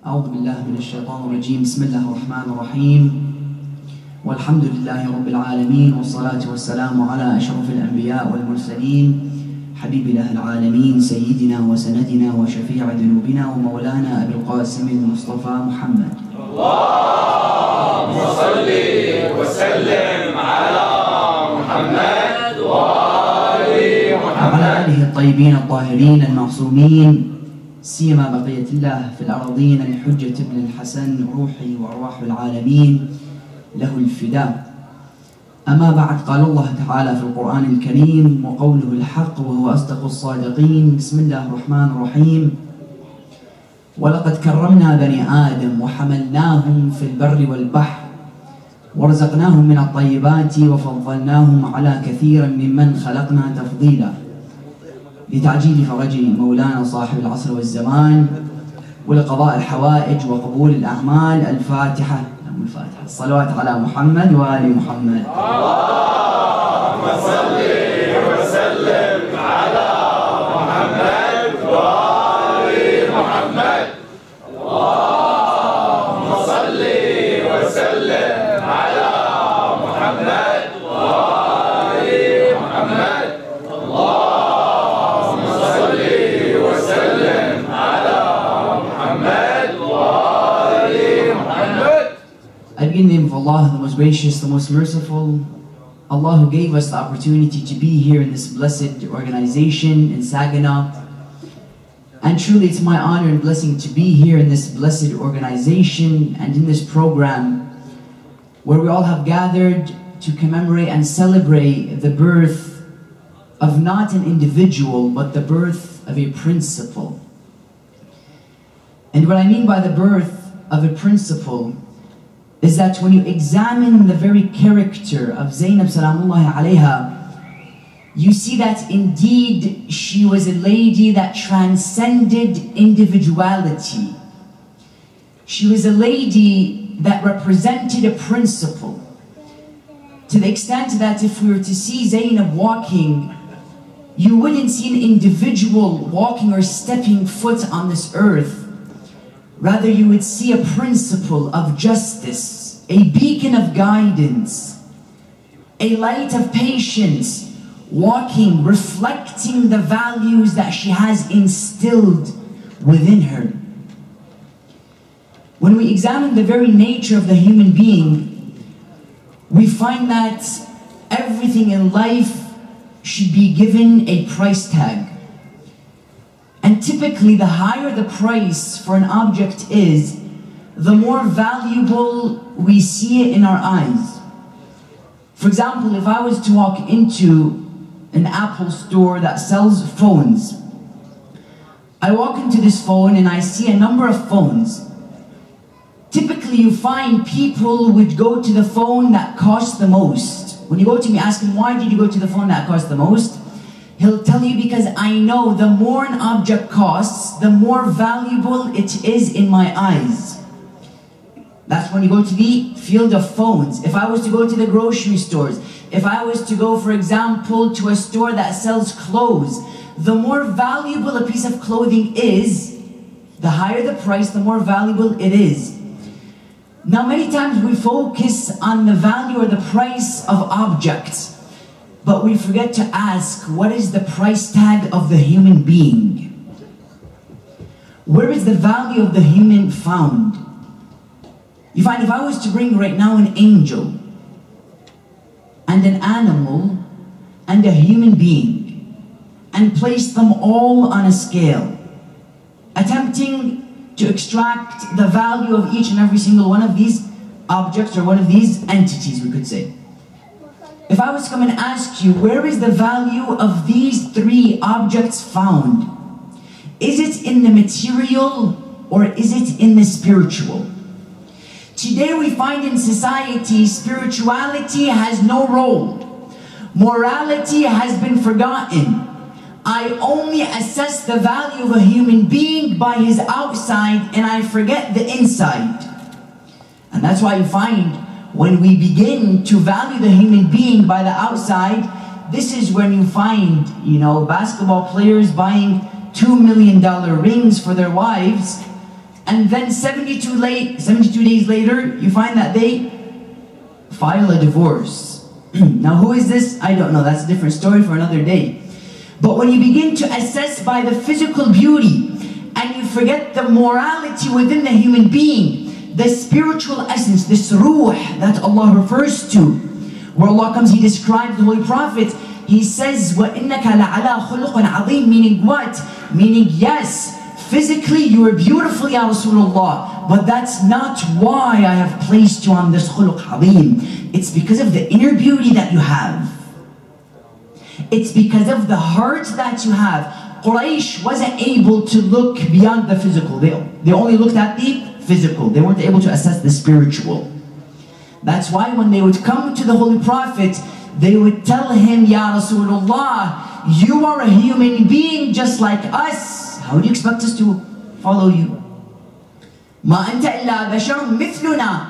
أعوذ بالله من الشيطان الرجيم. بسم الله الرحمن الرحيم. والحمد لله رب العالمين، والصلاة والسلام على أشرف الأنبياء والمرسلين، حبيب الله العالمين، سيدنا وسندنا وشفيع ذنوبنا ومولانا أبي القاسم المصطفى محمد. اللهم صل وسلم على محمد وآل محمد وعلى آله الطيبين الطاهرين المعصومين، سيما بقية الله في الأرضين، الحجة ابن الحسن، روحي وأرواح العالمين له الفداء. أما بعد، قال الله تعالى في القرآن الكريم وقوله الحق وهو أصدق الصادقين. بسم الله الرحمن الرحيم. ولقد كرمنا بني آدم وحملناهم في البر والبحر ورزقناهم من الطيبات وفضلناهم على كثير ممن خلقنا تفضيلا. لتعجيل فرج مولانا صاحب العصر والزمان ولقضاء الحوائج وقبول الأعمال. الفاتحة. الصلوات على محمد وآل محمد. اللهم صل وسلم على محمد وآل محمد. اللهم صل وسلم على محمد وآل محمد. اللهم صل وسلم على محمد وآل محمد. I begin in the name of Allah, the most gracious, the most merciful, Allah who gave us the opportunity to be here in this blessed organization in Saginaw. And truly it's my honor and blessing to be here in this blessed organization and in this program where we all have gathered to commemorate and celebrate the birth of not an individual but the birth of a principle. And what I mean by the birth of a principle is that when you examine the very character of Zainab salamullahi alaiha, you see that indeed she was a lady that transcended individuality. She was a lady that represented a principle, to the extent that if we were to see Zainab walking, you wouldn't see an individual walking or stepping foot on this earth. Rather, you would see a principle of justice, a beacon of guidance, a light of patience, walking, reflecting the values that she has instilled within her. When we examine the very nature of the human being, we find that everything in life should be given a price tag. And typically, the higher the price for an object is, the more valuable we see it in our eyes. For example, if I was to walk into an Apple store that sells phones, I walk into this phone and I see a number of phones. Typically, you find people would go to the phone that costs the most. When you go to me, ask him, why did you go to the phone that costs the most? He'll tell you, because I know the more an object costs, the more valuable it is in my eyes. That's when you go to the field of phones. If I was to go to the grocery stores, if I was to go, for example, to a store that sells clothes, the more valuable a piece of clothing is, the higher the price, the more valuable it is. Now, many times we focus on the value or the price of objects, but we forget to ask, what is the price tag of the human being? Where is the value of the human found? You find, if I was to bring right now an angel and an animal and a human being and place them all on a scale, attempting to extract the value of each and every single one of these objects or one of these entities, we could say. If I was to come and ask you, where is the value of these three objects found? Is it in the material or is it in the spiritual? Today we find in society, spirituality has no role. Morality has been forgotten. I only assess the value of a human being by his outside and I forget the inside. And that's why you find when we begin to value the human being by the outside, this is when you find, basketball players buying $2 million rings for their wives And then 72 days later, you find that they file a divorce. Now who is this? I don't know, that's a different story for another day. But when you begin to assess by the physical beauty, and you forget the morality within the human being, the spiritual essence, this ruh that Allah refers to, where Allah comes, He describes the Holy Prophet, He says, وَإِنَّكَ لَعَلَىٰ خُلُقٍ عَظِيمٍ, meaning what? Meaning, yes, physically you are beautiful, Ya Rasulullah, but that's not why I have placed you on this khuluq azim. It's because of the inner beauty that you have. It's because of the heart that you have. Quraysh wasn't able to look beyond the physical. They only looked at the physical. They weren't able to assess the spiritual. That's why when they would come to the Holy Prophet, they would tell him, Ya Rasulullah, you are a human being just like us. How do you expect us to follow you? Ma anta illa basharun mithluna.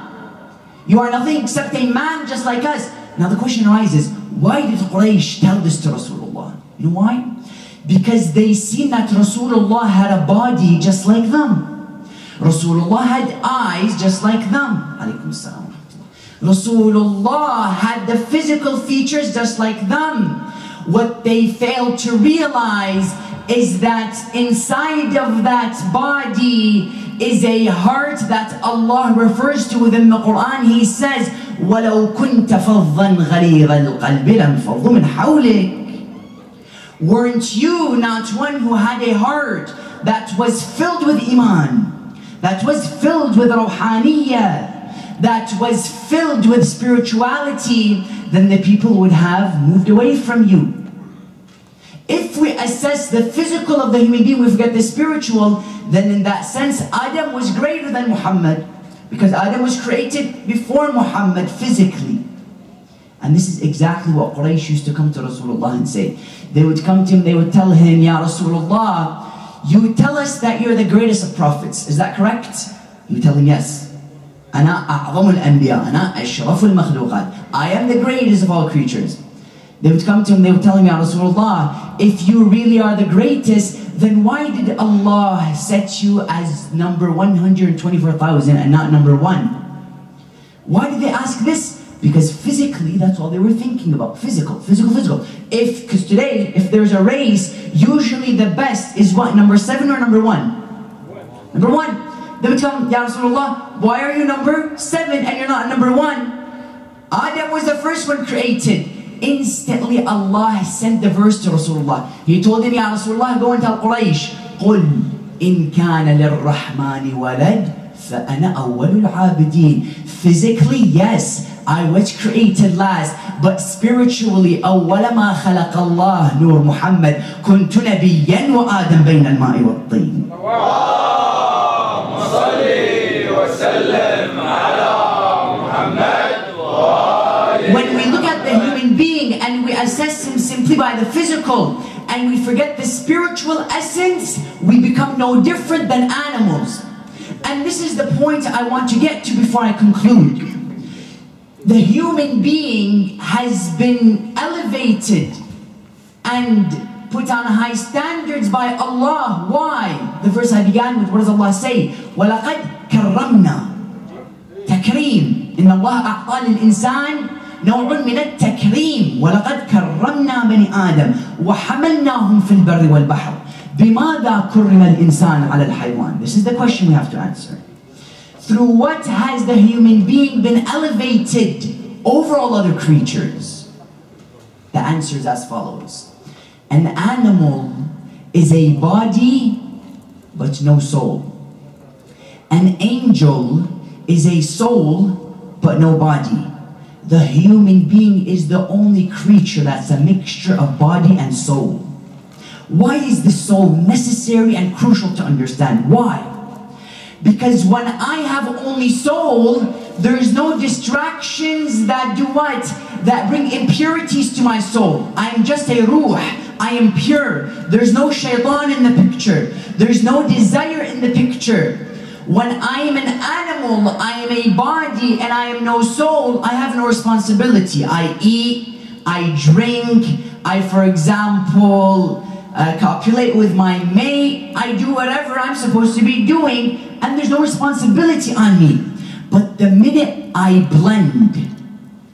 You are nothing except a man just like us. Now the question arises, why did Quraysh tell this to Rasulullah? You know why? Because they seen that Rasulullah had a body just like them. Rasulullah had eyes just like them. Alaykum salam. Rasulullah had the physical features just like them. What they failed to realize is that inside of that body is a heart that Allah refers to within the Quran. He says, وَلَوْ كُنْتَ فَضًّا غَلِيظَ الْقَلْبِ لَانْفَضُّوا مِنْ حَوْلِكَ. Weren't you not one who had a heart that was filled with iman, that was filled with ruhaniyya, that was filled with spirituality, then the people would have moved away from you. If we assess the physical of the human being, we forget the spiritual, then in that sense, Adam was greater than Muhammad, because Adam was created before Muhammad physically. And this is exactly what Quraysh used to come to Rasulullah and say. They would come to him, they would tell him, Ya Rasulullah, you tell us that you're the greatest of prophets. Is that correct? You tell him, yes. أنا أعظم الأنبياء, أنا أشرف المخلوقات. I am the greatest of all creatures. They would come to him, they would tell him, Ya Rasulullah, if you really are the greatest, then why did Allah set you as number 124,000 and not number 1? Why did they ask this? Because physically, that's all they were thinking about. Physical. Because today, if there's a race, usually the best is what? Number 7 or number 1? Number 1. They would tell him, Ya Rasulullah, why are you number 7 and you're not number 1? Adam was the first one created. Instantly, Allah sent the verse to Rasulullah. He told him, Ya Rasulullah, go and tell Quraysh, قُلْ إِن كَانَ لِلرَّحْمَنِ وَلَدْ فَأَنَا أَوَّلُ الْعَابِدِينَ. Physically, yes, I was created last, but spiritually, أول ما خلق الله نور محمد كنت نبيا وآدم بين الماء والطين. اللهم صل وسلم على محمد. When we look at the human being and we assess him simply by the physical, and we forget the spiritual essence, we become no different than animals. And this is the point I want to get to before I conclude. The human being has been elevated and put on high standards by Allah. Why? The verse I began with, what does Allah say? وَلَقَدْ كَرَّمْنَا. Takreem. إِنَّ اللَّهَ أَعْطَى لِلْإِنسَانِ نوع من التكريم. وَلَقَدْ كَرَّمْنَا بَنِي آدَمَ وَحَمَلْنَاهُمْ فِي الْبَرِّ وَالْبَحْرِ. بِمَاذَا كُرِّمَ الْإِنسَانَ عَلَى الْحَيْوَانِ. This is the question we have to answer. Through what has the human being been elevated over all other creatures? The answer is as follows. An animal is a body but no soul. An angel is a soul but no body. The human being is the only creature that's a mixture of body and soul. Why is the soul necessary and crucial to understand? Why? Because when I have only soul, there's no distractions that do what? That bring impurities to my soul. I am just a ruh. I am pure. There's no shaitan in the picture. There's no desire in the picture. When I am an animal, I am a body and I am no soul, I have no responsibility. I eat, I drink, I, for example, copulate with my mate, I do whatever I'm supposed to be doing, and there's no responsibility on me. But the minute I blend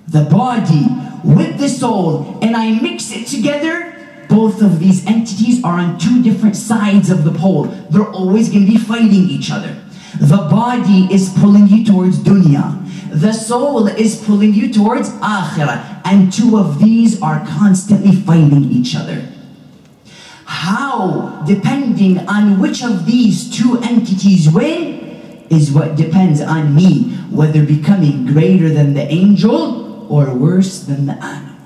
the body with the soul and I mix it together, both of these entities are on two different sides of the pole. They're always going to be fighting each other. The body is pulling you towards dunya. The soul is pulling you towards akhirah. And two of these are constantly fighting each other. How, depending on which of these two entities win, is what depends on me, whether becoming greater than the angel or worse than the animal.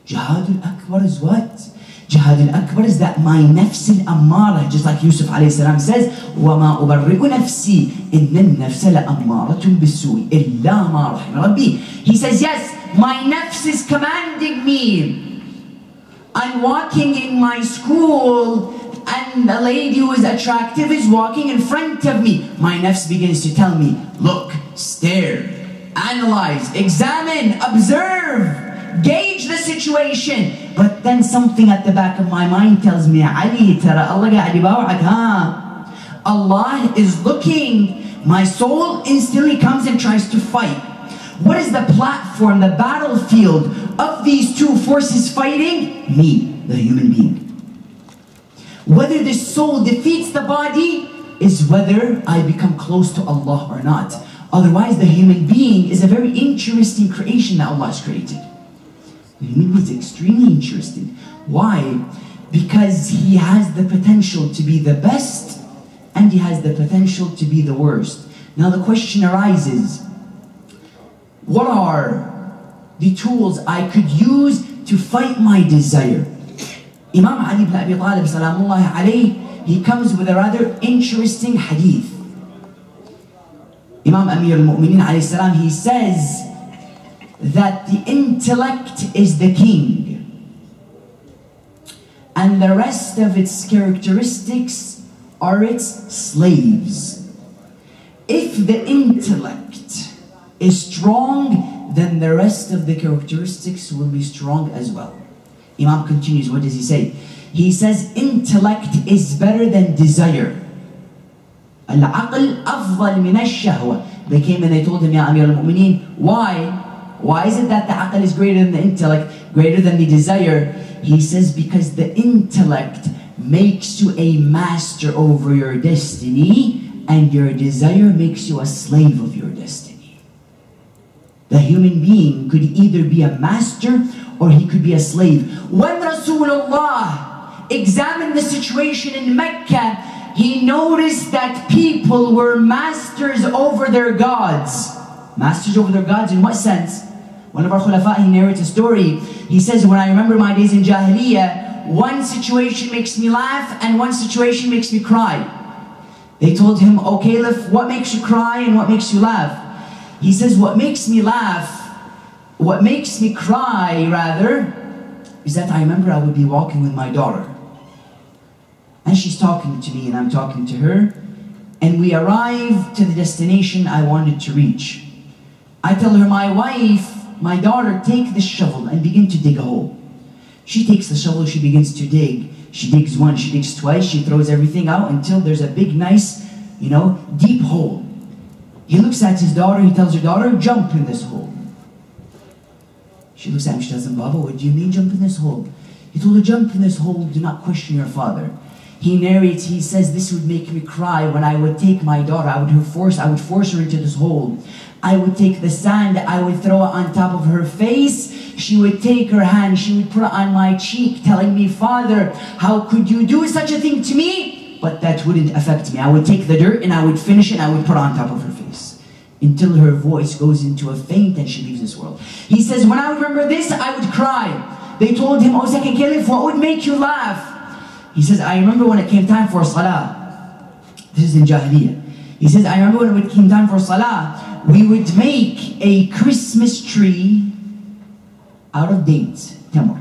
Jihad al-Akbar is what? Jihad al-Akbar is that my nafs al-ammara, just like Yusuf alayhi salam says, وَمَا أُبَرِّئُ نَفْسِي إِنَّ النَّفْسَ لَأَمَّارَةٌ بِالسُّوءِ إِلَّا مَا رَحِمَ رَبِّي. He says, yes, my nafs is commanding me. I'm walking in my school and a lady who is attractive is walking in front of me. My nafs begins to tell me, look, stare, analyze, examine, observe, gauge the situation. But then something at the back of my mind tells me, Ali, tara Allah qa'di baw'ak, ha? Allah is looking. My soul instantly comes and tries to fight. What is the platform, the battlefield of these two forces fighting? Me, the human being. Whether the soul defeats the body is whether I become close to Allah or not. Otherwise, the human being is a very interesting creation that Allah has created. The human being is extremely interesting. Why? Because he has the potential to be the best and he has the potential to be the worst. Now the question arises, what are the tools I could use to fight my desire? Imam Ali ibn Abi Talib salamullahi alayhi, he comes with a rather interesting hadith. Imam Amir al-Mu'mineen alayhi salam, he says that the intellect is the king and the rest of its characteristics are its slaves. If the intellect is strong, then the rest of the characteristics will be strong as well. Imam continues, what does he say? He says, intellect is better than desire. Al-aql afdal min ash-shahwa. They came and they told him, Ya Amir al-Mu'mineen, why? Why is it that the aql is greater than the intellect, greater than the desire? He says, because the intellect makes you a master over your destiny, and your desire makes you a slave of your destiny. The human being could either be a master or he could be a slave. When Rasulullah examined the situation in Mecca, he noticed that people were masters over their gods. Masters over their gods in what sense? One of our khulafa, he narrates a story. He says, when I remember my days in Jahiliyyah, one situation makes me laugh and one situation makes me cry. They told him, "O Caliph, what makes you cry and what makes you laugh?" He says, what makes me cry rather, is that I remember I would be walking with my daughter. And she's talking to me and I'm talking to her. And we arrive to the destination I wanted to reach. I tell her, my wife, my daughter, take this shovel and begin to dig a hole. She takes the shovel, she begins to dig. She digs once, she digs twice, she throws everything out until there's a big, nice, deep hole. He looks at his daughter, he tells her daughter, jump in this hole. She looks at him, she tells him, Baba, what do you mean jump in this hole? He told her, jump in this hole, do not question your father. He narrates, he says, this would make me cry when I would take my daughter, I would force her into this hole. I would take the sand, I would throw it on top of her face. She would take her hand, she would put it on my cheek, telling me, Father, how could you do such a thing to me? But that wouldn't affect me. I would take the dirt and I would finish it and I would put it on top of her face. Until her voice goes into a faint and she leaves this world. He says, when I would remember this, I would cry. They told him, O second caliph, what would make you laugh? He says, I remember when it came time for salah. This is in Jahiliyyah. He says, I remember when it came time for salah, we would make a Christmas tree out of dates, tamar.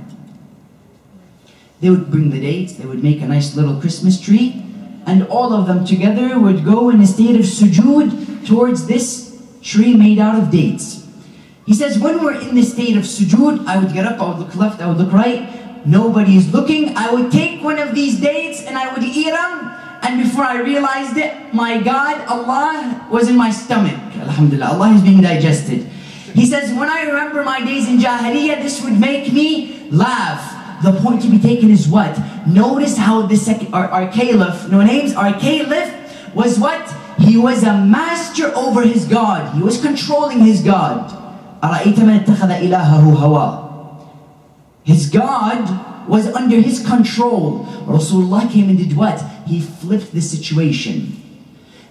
They would bring the dates, they would make a nice little Christmas tree, and all of them together would go in a state of sujood towards this tree made out of dates. He says, when we're in the state of sujood, I would get up, I would look left, I would look right. nobody is looking. I would take one of these dates and I would eat them. And before I realized it, my God, Allah was in my stomach. Alhamdulillah, Allah is being digested. He says, when I remember my days in Jahiliyyah, this would make me laugh. The point to be taken is what? Notice how the second, our caliph, no names, our caliph was what? He was a master over his God. He was controlling his God. أَرَأَيْتَ مَنِ اتَّخَذَ إِلَهَهُ هَوَى. His God was under his control. Rasulullah came and did what? He flipped the situation.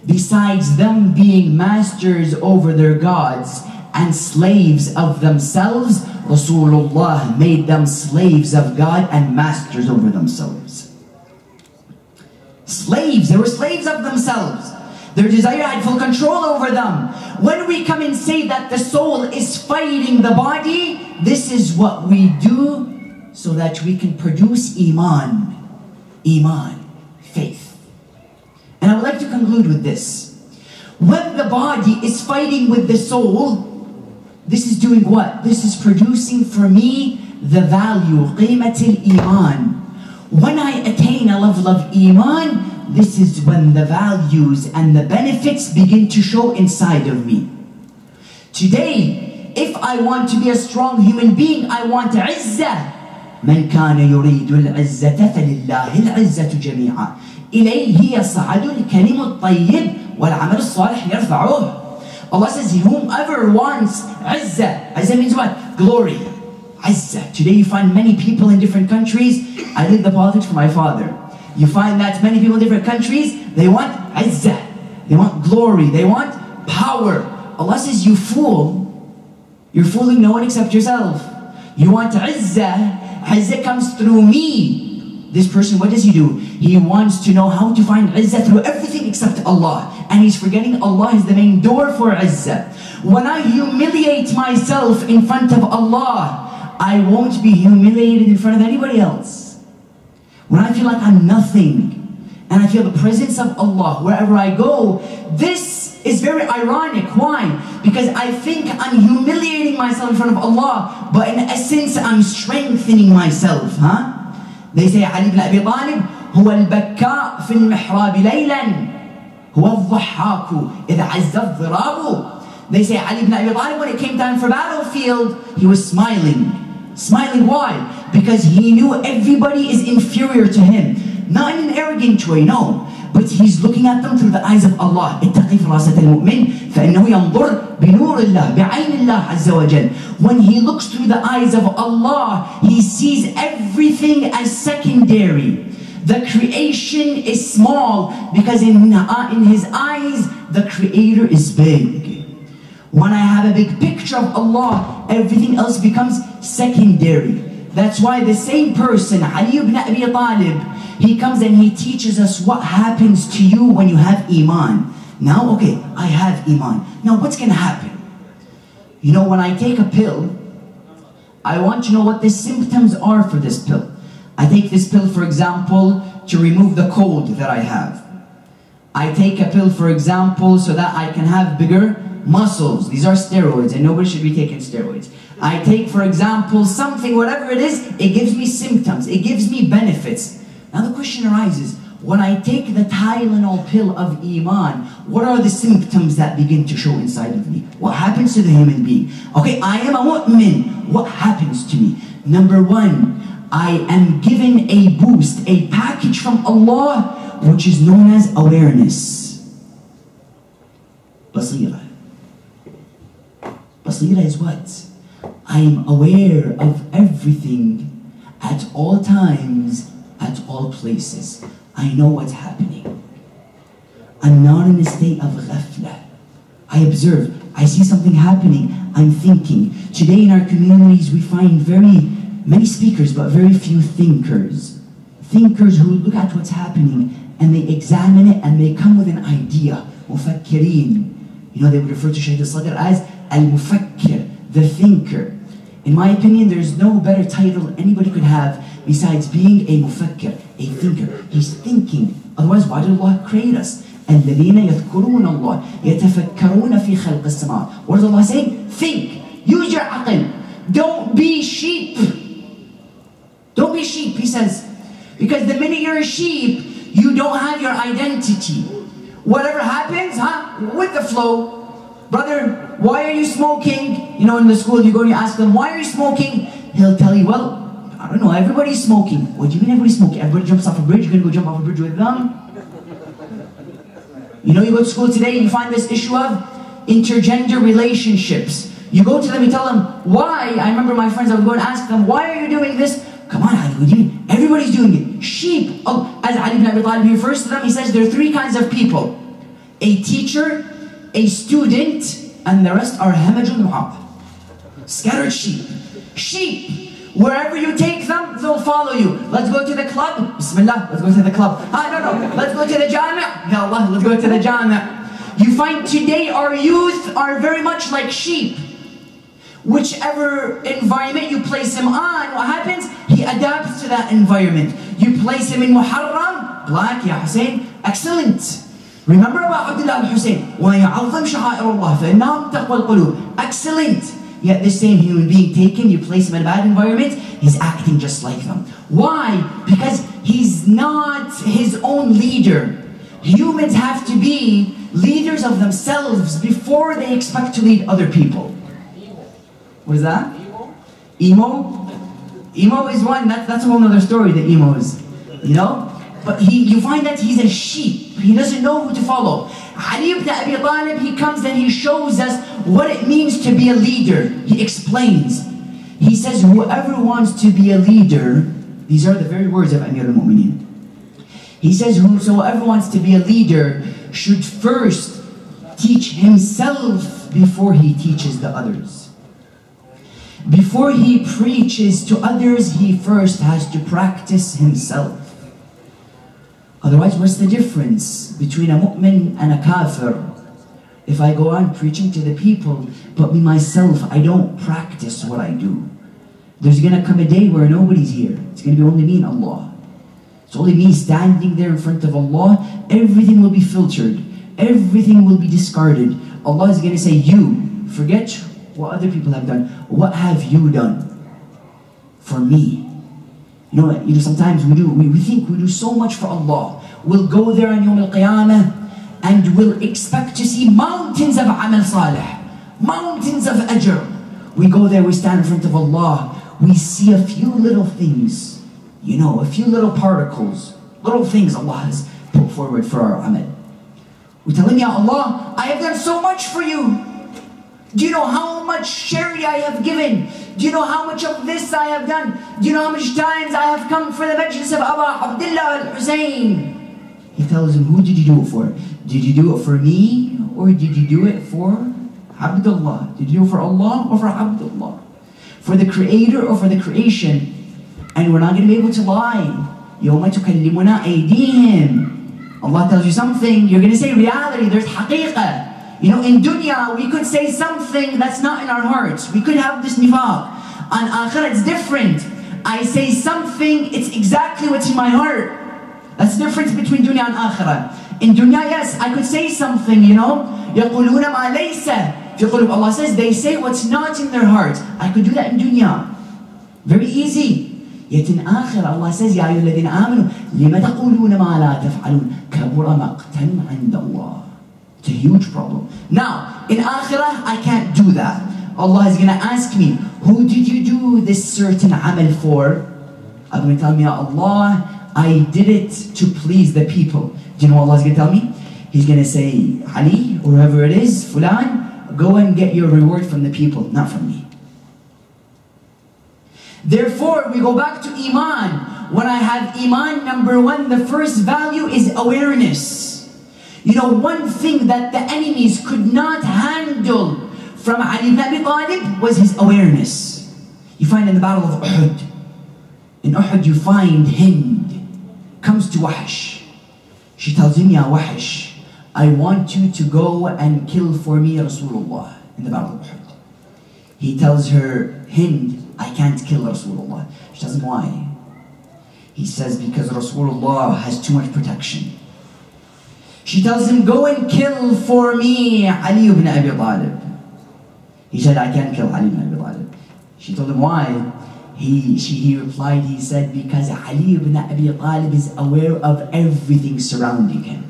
Besides them being masters over their gods and slaves of themselves, Rasulullah made them slaves of God and masters over themselves. Slaves, they were slaves of themselves. Their desire had full control over them. When we come and say that the soul is fighting the body, this is what we do so that we can produce iman. Iman, faith. And I would like to conclude with this. When the body is fighting with the soul, this is doing what? This is producing for me the value, قيمة الإيمان. When I attain a level of iman, this is when the values and the benefits begin to show inside of me. Today, if I want to be a strong human being, I want عزة. من كان يريد العزة فلله العزة جميعا. إليه يصعد الكلم الطيب والعمل الصالح يرفعه. Allah says, whomever wants عزة. عزة means what? Glory. عزة. Today you find many people in different countries. I did the politics for my father. You find that many people in different countries, they want عزة. They want glory. They want power. Allah says, you fool. You're fooling no one except yourself. You want عزة. عزة comes through me. This person, what does he do? He wants to know how to find عزة through everything except Allah. And he's forgetting Allah is the main door for عزة. When I humiliate myself in front of Allah, I won't be humiliated in front of anybody else. When I feel like I'm nothing, and I feel the presence of Allah wherever I go, this is very ironic. Why? Because I think I'm humiliating myself in front of Allah, but in essence I'm strengthening myself. They say Ali ibn Abi Talib, هو البكاء في المحراب ليلا هو الضحاك إذا عز الضراب. They say Ali ibn Abi Talib, when it came time for battlefield, he was smiling. Smiling, why? Because he knew everybody is inferior to him. Not in an arrogant way, no. But he's looking at them through the eyes of Allah. اتقي فراسة المؤمن فإنه ينظر بنور الله بعين الله عز وجل. When he looks through the eyes of Allah, he sees everything as secondary. The creation is small because in his eyes, the creator is big. When I have a big picture of Allah, everything else becomes secondary. That's why the same person, Ali ibn Abi Talib, he comes and he teaches us what happens to you when you have iman. Now, okay, I have iman. Now what's going to happen? You know, when I take a pill, I want to know what the symptoms are for this pill. I take this pill, for example, to remove the cold that I have. I take a pill, for example, so that I can have bigger muscles. These are steroids and nobody should be taking steroids. I take, for example, something, whatever it is, it gives me symptoms, it gives me benefits. Now the question arises, when I take the Tylenol pill of Iman, what are the symptoms that begin to show inside of me? What happens to the human being? Okay, I am a mu'min. What happens to me? Number one, I am given a boost, a package from Allah, which is known as awareness. Basira. Basira is what? I am aware of everything at all times, at all places. I know what's happening. I'm not in a state of ghafla. I observe. I see something happening. I'm thinking. Today in our communities we find very many speakers but very few thinkers. Thinkers who look at what's happening and they examine it and they come with an idea. Mufakkirin. You know, they would refer to Shaykh al-Sadr as al-Mufakkir, the thinker. In my opinion, there's no better title anybody could have besides being a mufakkir, a thinker. He's thinking. Otherwise, why did Allah create us? الَّذِينَ يَذْكُرُونَ اللَّهِ يَتَفَكَّرُونَ فِي خَلْقِ السَّمَاوَاتِ. What is Allah saying? Think. Use your aql. Don't be sheep. Don't be sheep, he says. Because the minute you're a sheep, you don't have your identity. Whatever happens, with the flow. Brother, why are you smoking? You know, in the school you go and you ask them, why are you smoking? He'll tell you, well, I don't know, everybody's smoking. What do you mean everybody's smoking? Everybody jumps off a bridge, you're going to go jump off a bridge with them? You know, you go to school today and you find this issue of intergender relationships. You go to them, you tell them, why? I remember my friends, I would go and ask them, why are you doing this? Come on, Ali, what do you mean? Everybody's doing it. Sheep. Oh, as Ali ibn Abi Talib refers to them, he says there are three kinds of people. A teacher, a student, and the rest are hamajun mu'ab. Scattered sheep. Sheep. Wherever you take them, they'll follow you. Let's go to the club. Bismillah, let's go to the club. No. Let's go to the jami'. Ya Allah, let's go to the jami'. You find today our youth are very much like sheep. Whichever environment you place him on, what happens? He adapts to that environment. You place him in Muharram, black, Ya Hussein, excellent. Remember about Abdullah al-Hussein, وَيَعَظَّمْ شَعَائِرَ اللَّهِ فَإِنَّهُمْ تَقْوَى الْقُلُوبِ. Excellent. Yet this same human being taken, you place him in a bad environment, he's acting just like them. Why? Because he's not his own leader. Humans have to be leaders of themselves before they expect to lead other people. What is that? Emo? Emo is one, that's a whole other story, the emo is. You know? But you find that he's a sheep. He doesn't know who to follow. Ali ibn Abi Talib, he comes and he shows us what it means to be a leader. He explains. He says, whoever wants to be a leader, these are the very words of Amir al-Mu'mineen. He says, whosoever wants to be a leader should first teach himself before he teaches the others. Before he preaches to others, he first has to practice himself. Otherwise, what's the difference between a mu'min and a kafir? If I go on preaching to the people, but me myself, I don't practice what I do. There's going to come a day where nobody's here. It's going to be only me and Allah. It's only me standing there in front of Allah. Everything will be filtered. Everything will be discarded. Allah is going to say, you, forget what other people have done. What have you done for me? You know, sometimes we think we do so much for Allah. We'll go there on Yawm al-Qiyamah and we'll expect to see mountains of amal salih, mountains of ajr. We go there, we stand in front of Allah, we see a few little things, you know, a few little particles, little things Allah has put forward for our amal. We tell Him, Ya Allah, I have done so much for you. Do you know how much charity I have given? Do you know how much of this I have done? Do you know how much times I have come for the majlis of Aba Abdullah al-Hussein? He tells him, who did you do it for? Did you do it for me? Or did you do it for Abdullah? Did you do it for Allah or for Abdullah? For the Creator or for the creation? And we're not going to be able to lie. يَوْمَ تُكَلِّمُنَا أَيْدِيهِمْ. Allah tells you something, you're going to say reality, there's haqiqah. You know, in dunya, we could say something that's not in our hearts. We could have this nifaq. On akhirah, it's different. I say something, it's exactly what's in my heart. That's the difference between dunya and akhirah. In dunya, yes, I could say something, you know. يَقُولُونَ مَا لَيْسَ فِي قُلُوبِ. Allah says, they say what's not in their heart. I could do that in dunya. Very easy. Yet in akhirah, Allah says, يَا أَيُّهَا الَّذِينَ آمَنُوا لِمَ تَقُولُونَ مَا لَا تَفْعَلُونَ كَبُرَ مَقْتًا عِنْدَ اللَّهِ. It's a huge problem. Now, in akhirah, I can't do that. Allah is going to ask me, who did you do this certain amal for? I'm going to tell me, Ya Allah, I did it to please the people. Do you know what Allah is going to tell me? He's going to say, Ali, or whoever it is, Fulan, go and get your reward from the people, not from me. Therefore, we go back to Iman. When I have Iman, number one, the first value is awareness. You know, one thing that the enemies could not handle from Ali ibn Abi Talib was his awareness. You find in the battle of Uhud. In Uhud you find Hind comes to Wahsh. She tells him, Ya Wahsh, I want you to go and kill for me Rasulullah in the battle of Uhud. He tells her, Hind, I can't kill Rasulullah. She tells him, why? He says, because Rasulullah has too much protection. She tells him, go and kill for me Ali ibn Abi Talib. He said, I can't kill Ali ibn Abi Talib. She told him, why? He replied, he said, because Ali ibn Abi Talib is aware of everything surrounding him.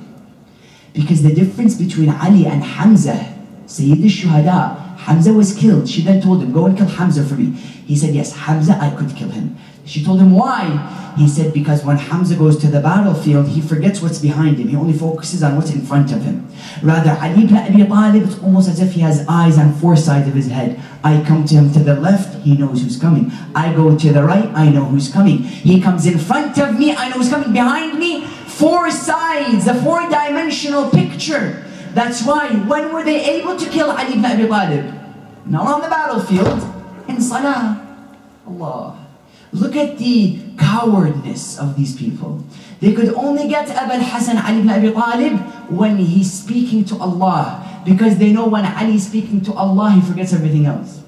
Because the difference between Ali and Hamza, Sayyid al-Shuhada, Hamza was killed. She then told him, go and kill Hamza for me. He said, yes, Hamza, I could kill him. She told him, why? He said, because when Hamza goes to the battlefield, he forgets what's behind him. He only focuses on what's in front of him. Rather, Ali ibn Abi Talib, it's almost as if he has eyes on four sides of his head. I come to him to the left, he knows who's coming. I go to the right, I know who's coming. He comes in front of me, I know who's coming behind me. Four sides, a four-dimensional picture. That's why, when were they able to kill Ali ibn Abi Talib? Not on the battlefield, in Salah. Allah. Look at the cowardness of these people. They could only get Abu al-Hasan Ali ibn Abi Talib when he's speaking to Allah. Because they know when Ali is speaking to Allah, he forgets everything else.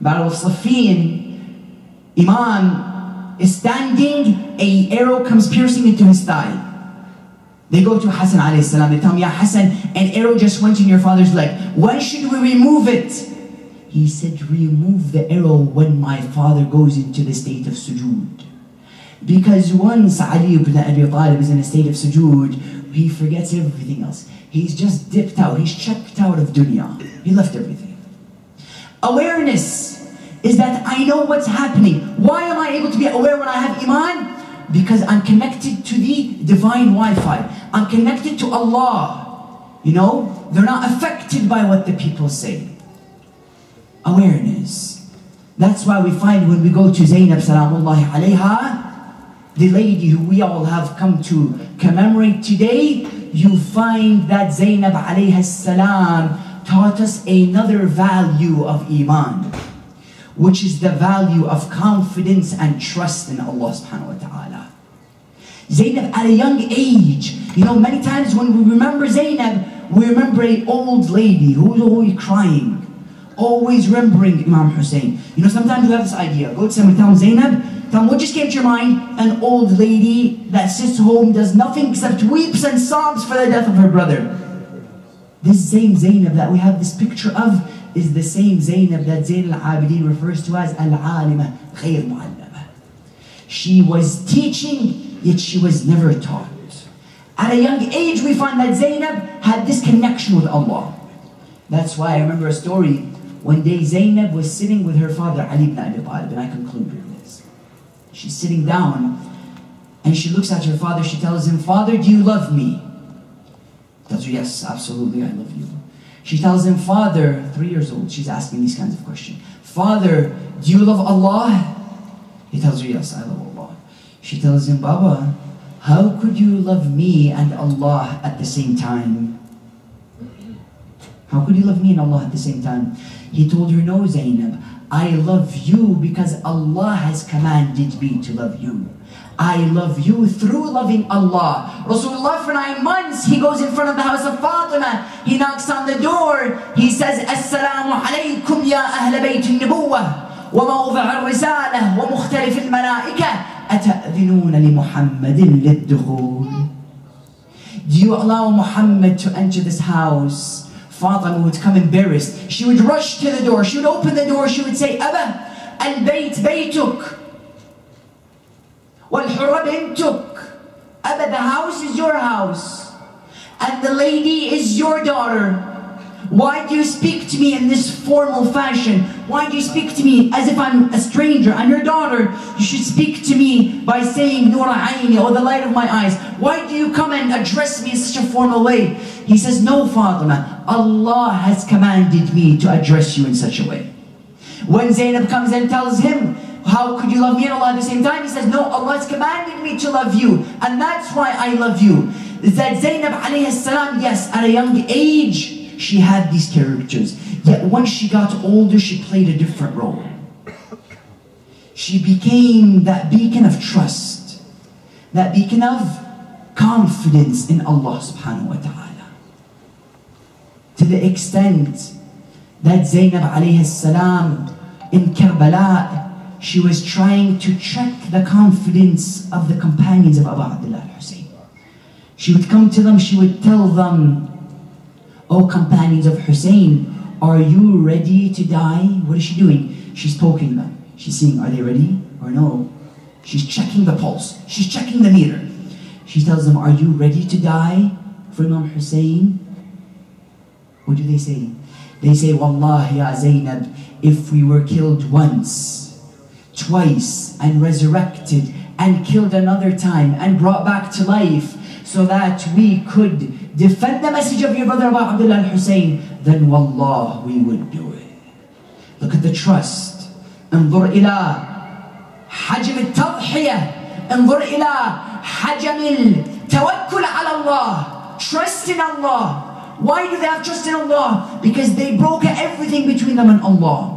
Battle of Siffin, Imam is standing, an arrow comes piercing into his thigh. They go to Hassan alayhi salam, they tell him, Ya Hassan, an arrow just went in your father's leg. When should we remove it? He said, remove the arrow when my father goes into the state of sujood. Because once Ali ibn Abi Talib is in a state of sujood, he forgets everything else. He's just dipped out, he's checked out of dunya. He left everything. Awareness is that I know what's happening. Why am I able to be aware when I have iman? Because I'm connected to the divine Wi-Fi. I'm connected to Allah. You know, they're not affected by what the people say. Awareness. That's why we find when we go to Zainab salamullahi alayha, the lady who we all have come to commemorate today, you find that Zainab alayha salam taught us another value of iman, which is the value of confidence and trust in Allah subhanahu wa ta'ala. Zainab at a young age, you know, many times when we remember Zainab, we remember an old lady who's always crying, always remembering Imam Hussein. You know, sometimes we have this idea, go to someone, tell them Zainab, tell them what just came to your mind? An old lady that sits home, does nothing except weeps and sobs for the death of her brother. This same Zainab that we have this picture of is the same Zainab that Zayn al-Abidin refers to as al-alima khayr mu'allama. She was teaching, yet she was never taught. At a young age, we find that Zainab had this connection with Allah. That's why I remember a story. One day Zainab was sitting with her father, Ali ibn Abi Talib, and I conclude with this. She's sitting down, and she looks at her father, she tells him, Father, do you love me? He tells her, yes, absolutely, I love you. She tells him, Father, 3 years old, she's asking these kinds of questions. Father, do you love Allah? He tells her, yes, I love Allah. She tells him, Baba, how could you love me and Allah at the same time? How could you love me and Allah at the same time? He told her, no, Zainab, I love you because Allah has commanded me to love you. I love you through loving Allah. Rasulullah for 9 months, he goes in front of the house of Fatima. He knocks on the door. He says, Assalamu alaykum ya Ahlulbayt al-Nubuwah wa mawdha' al-risalah wa mukhtalif al-malaika ata'dhinuna li Muhammadin lid-dukhul. Do you allow Muhammad to enter this house? Fatima would come embarrassed. She would rush to the door. She would open the door. She would say, Aba, al-Bayt baytuk. Wal-Hurra bintuk. Aba, the house is your house. And the lady is your daughter. Why do you speak to me in this formal fashion? Why do you speak to me as if I'm a stranger? I'm your daughter. You should speak to me by saying Nura Aini, or the light of my eyes. Why do you come and address me in such a formal way? He says, no, Fatima, Allah has commanded me to address you in such a way. When Zainab comes and tells him, how could you love me and Allah at the same time? He says, no, Allah has commanded me to love you. And that's why I love you. That Zainab alayhi salam, yes, at a young age, she had these characters. Yet once she got older, she played a different role. She became that beacon of trust, that beacon of confidence in Allah subhanahu wa ta'ala. To the extent that Zainab alayhi salam in Karbala, she was trying to check the confidence of the companions of Abu Abdullah al-Hussein. She would come to them, she would tell them, O companions of Hussein, are you ready to die? What is she doing? She's poking them. She's seeing, are they ready? Or no, she's checking the pulse, she's checking the meter. She tells them, are you ready to die for Imam Hussein? What do they say? They say, Wallahi ya Zainab, if we were killed once, twice, and resurrected, and killed another time, and brought back to life, so that we could defend the message of your brother Abu Abdullah al-Hussein, then wallah, we would do it. Look at the trust. انظر إلى حجم التضحية. انظر إلى حجم التوكل على Allah. Trust in Allah. Why do they have trust in Allah? Because they broke everything between them and Allah.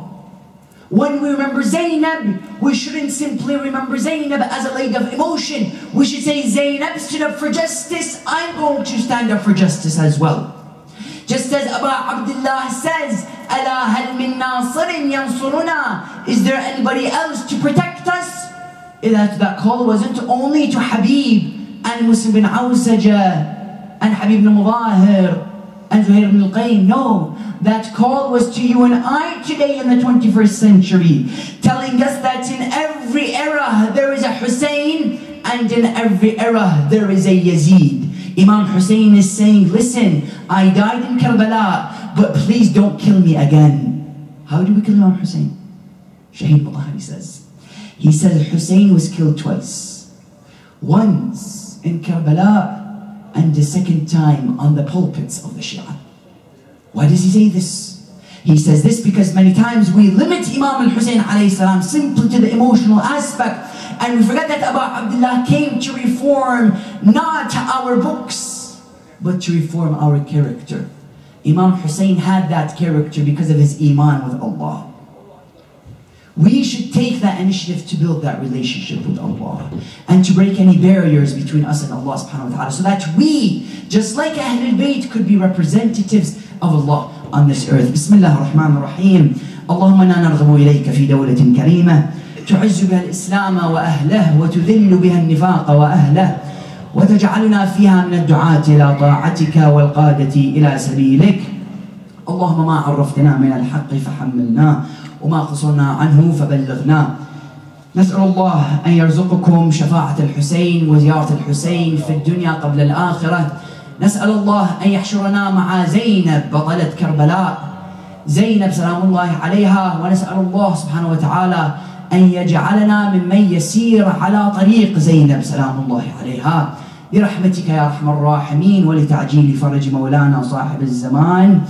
When we remember Zainab, we shouldn't simply remember Zainab as a lady of emotion. We should say, Zainab stood up for justice, I'm going to stand up for justice as well. Just as Abu Abdullah says, أَلَا هَلْ مِن نَاصِرٍ يَنصُرُنَا? Is there anybody else to protect us? That call wasn't only to Habib and Muslim bin Awsaja and Habib bin Mudahir and Zuhair ibn al-Qayyim. No, that call was to you and I today in the 21st century, telling us that in every era there is a Hussein, and in every era there is a Yazid. Imam Hussein is saying, listen, I died in Karbala, but please don't kill me again. How do we kill Imam Hussein? Shaheed Bukhari says. He says Hussein was killed twice. Once in Karbala, and the second time on the pulpits of the Shia. Why does he say this? He says this because many times we limit Imam al-Hussein alayhi salam simply to the emotional aspect, and we forget that Abu Abdullah came to reform not our books, but to reform our character. Imam Hussein had that character because of his iman with Allah. We should take that initiative to build that relationship with Allah and to break any barriers between us and Allah subhanahu wa ta'ala, so that we, just like Ahlulbayt, could be representatives of Allah on this earth. Bismillah ar-Rahman ar-Rahim. Allahumma inna narghabu ilayka fi dawlatin kareemah تعز بها الإسلام وأهله وتذل بها النفاق وأهله وتجعلنا فيها من الدعاة إلى طاعتك والقادة إلى سبيلك. اللهم ما عرفتنا من الحق فحملناه وما قصرنا عنه فبلغنا. نسأل الله أن يرزقكم شفاعة الحسين وزيارة الحسين في الدنيا قبل الآخرة. نسأل الله أن يحشرنا مع زينب بطلة كربلاء، زينب سلام الله عليها، ونسأل الله سبحانه وتعالى أن يجعلنا ممن يسير على طريق زينب سلام الله عليها برحمتك يا أرحم الراحمين، ولتعجيل فرج مولانا صاحب الزمان،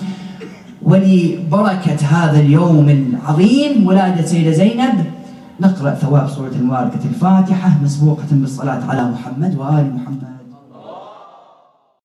ولبركة هذا اليوم العظيم ولادة سيدة زينب. نقرأ ثواب سورة المباركة الفاتحة مسبوقة بالصلاة على محمد وآل محمد.